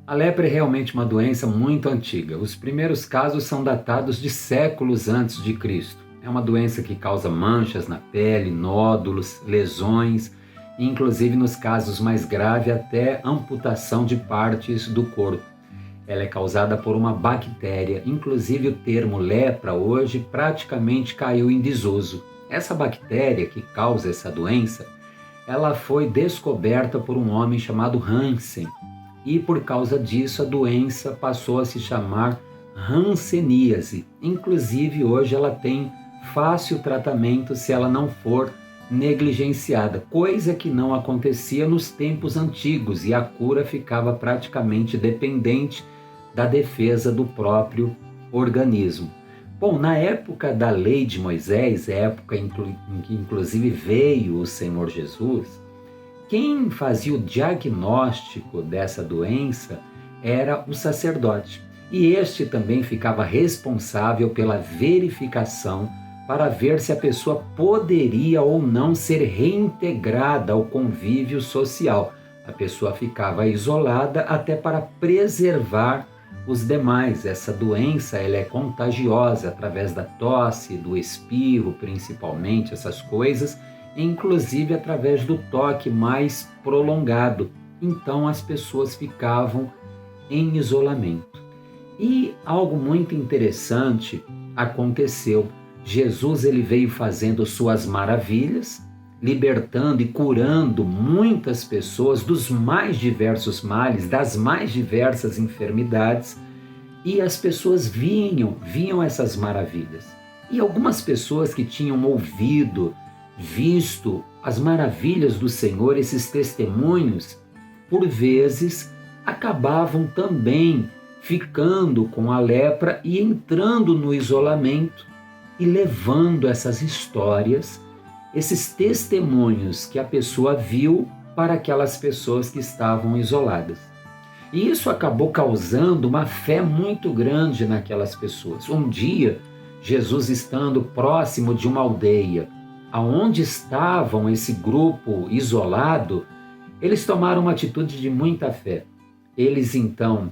A lepra é realmente uma doença muito antiga. Os primeiros casos são datados de séculos antes de Cristo. É uma doença que causa manchas na pele, nódulos, lesões e, inclusive, nos casos mais graves, até amputação de partes do corpo. Ela é causada por uma bactéria, inclusive o termo lepra hoje praticamente caiu em desuso. Essa bactéria que causa essa doença, ela foi descoberta por um homem chamado Hansen e por causa disso a doença passou a se chamar hanseníase. Inclusive hoje ela tem fácil tratamento se ela não for negligenciada, coisa que não acontecia nos tempos antigos e a cura ficava praticamente dependente da defesa do próprio organismo. Bom, na época da lei de Moisés, época em que inclusive veio o Senhor Jesus, quem fazia o diagnóstico dessa doença era o sacerdote. E este também ficava responsável pela verificação para ver se a pessoa poderia ou não ser reintegrada ao convívio social. A pessoa ficava isolada até para preservar os demais. Essa doença ela é contagiosa através da tosse, do espirro, principalmente essas coisas, inclusive através do toque mais prolongado. Então as pessoas ficavam em isolamento. E algo muito interessante aconteceu. Jesus ele veio fazendo suas maravilhas, libertando e curando muitas pessoas dos mais diversos males, das mais diversas enfermidades, e as pessoas viam essas maravilhas. E algumas pessoas que tinham ouvido, visto as maravilhas do Senhor, esses testemunhos, por vezes acabavam também ficando com a lepra e entrando no isolamento e levando essas histórias, esses testemunhos que a pessoa viu para aquelas pessoas que estavam isoladas. E isso acabou causando uma fé muito grande naquelas pessoas. Um dia, Jesus estando próximo de uma aldeia, aonde estavam esse grupo isolado, eles tomaram uma atitude de muita fé. Eles então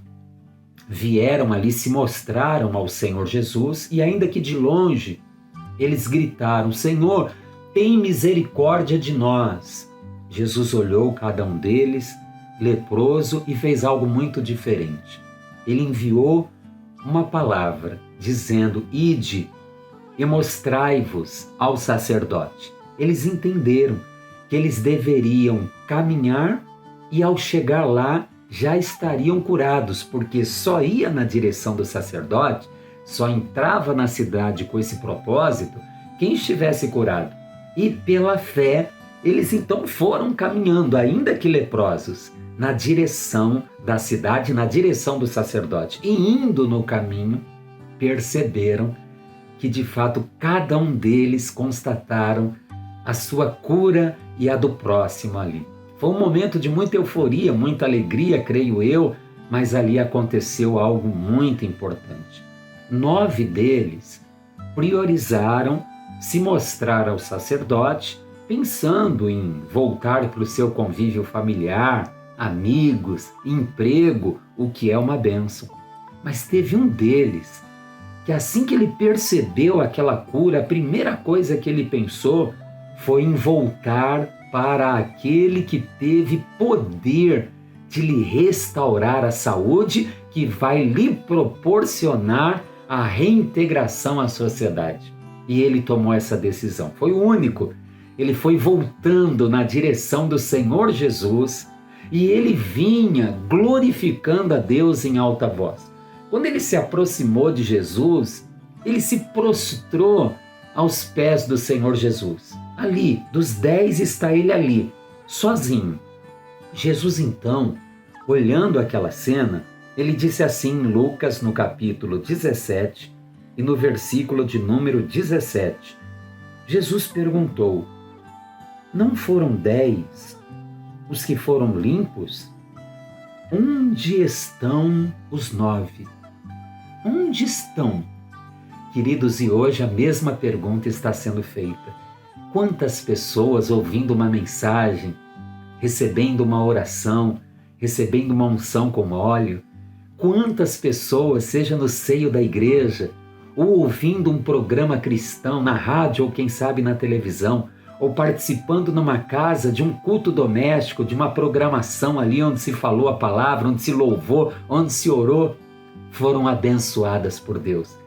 vieram ali, se mostraram ao Senhor Jesus e ainda que de longe, eles gritaram: Senhor, tem misericórdia de nós. Jesus olhou cada um deles, leproso, e fez algo muito diferente. Ele enviou uma palavra, dizendo: Ide e mostrai-vos ao sacerdote. Eles entenderam que eles deveriam caminhar e ao chegar lá já estariam curados, porque só ia na direção do sacerdote, só entrava na cidade com esse propósito quem estivesse curado. E pela fé, eles então foram caminhando, ainda que leprosos, na direção da cidade, na direção do sacerdote. E indo no caminho, perceberam que de fato cada um deles constataram a sua cura e a do próximo ali. Foi um momento de muita euforia, muita alegria, creio eu, mas ali aconteceu algo muito importante. 9 deles priorizaram se mostrar ao sacerdote, pensando em voltar para o seu convívio familiar, amigos, emprego, o que é uma bênção. Mas teve um deles que assim que ele percebeu aquela cura, a primeira coisa que ele pensou foi em voltar para aquele que teve poder de lhe restaurar a saúde, que vai lhe proporcionar a reintegração à sociedade. E ele tomou essa decisão. Foi o único. Ele foi voltando na direção do Senhor Jesus e ele vinha glorificando a Deus em alta voz. Quando ele se aproximou de Jesus, ele se prostrou aos pés do Senhor Jesus. Ali, dos 10 está ele ali, sozinho. Jesus então, olhando aquela cena, ele disse assim em Lucas, no capítulo 17 e no versículo de número 17. Jesus perguntou: não foram 10 os que foram limpos? Onde estão os 9? Onde estão? Queridos, e hoje a mesma pergunta está sendo feita. Quantas pessoas ouvindo uma mensagem, recebendo uma oração, recebendo uma unção com óleo, Quantas pessoas, seja no seio da igreja, ou ouvindo um programa cristão na rádio ou quem sabe na televisão, ou participando numa casa de um culto doméstico, de uma programação ali onde se falou a palavra, onde se louvou, onde se orou, foram abençoadas por Deus.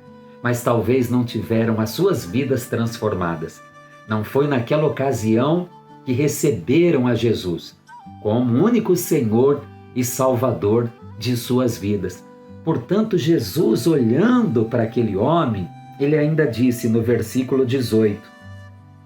Mas talvez não tiveram as suas vidas transformadas. Não foi naquela ocasião que receberam a Jesus como único Senhor e Salvador de suas vidas. Portanto, Jesus, olhando para aquele homem, ele ainda disse no versículo 18: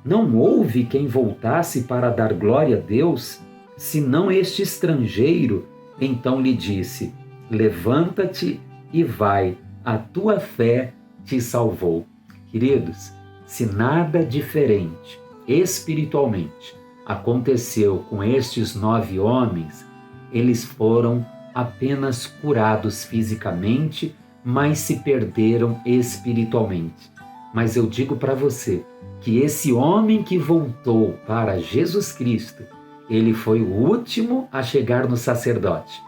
não houve quem voltasse para dar glória a Deus, senão este estrangeiro. Então lhe disse: levanta-te e vai, a tua fé te salvou. Queridos, se nada diferente espiritualmente aconteceu com estes 9 homens, eles foram apenas curados fisicamente, mas se perderam espiritualmente. Mas eu digo para você que esse homem que voltou para Jesus Cristo, ele foi o último a chegar no sacerdote.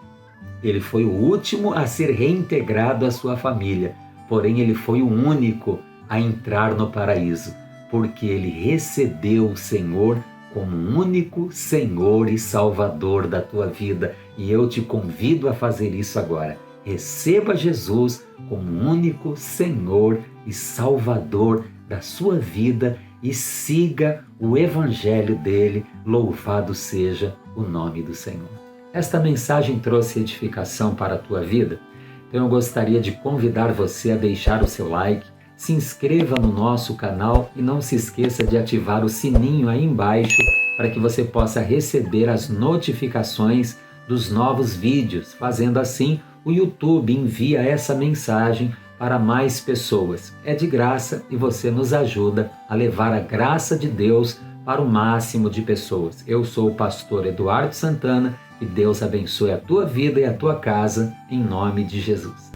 Ele foi o último a ser reintegrado à sua família. Porém, ele foi o único a entrar no paraíso, porque ele recebeu o Senhor como único Senhor e Salvador da tua vida. E eu te convido a fazer isso agora. Receba Jesus como único Senhor e Salvador da sua vida e siga o Evangelho dele. Louvado seja o nome do Senhor. Esta mensagem trouxe edificação para a tua vida? Então eu gostaria de convidar você a deixar o seu like, se inscreva no nosso canal e não se esqueça de ativar o sininho aí embaixo para que você possa receber as notificações dos novos vídeos. Fazendo assim, o YouTube envia essa mensagem para mais pessoas. É de graça e você nos ajuda a levar a graça de Deus para o máximo de pessoas. Eu sou o pastor Eduardo Santana e Deus abençoe a tua vida e a tua casa em nome de Jesus.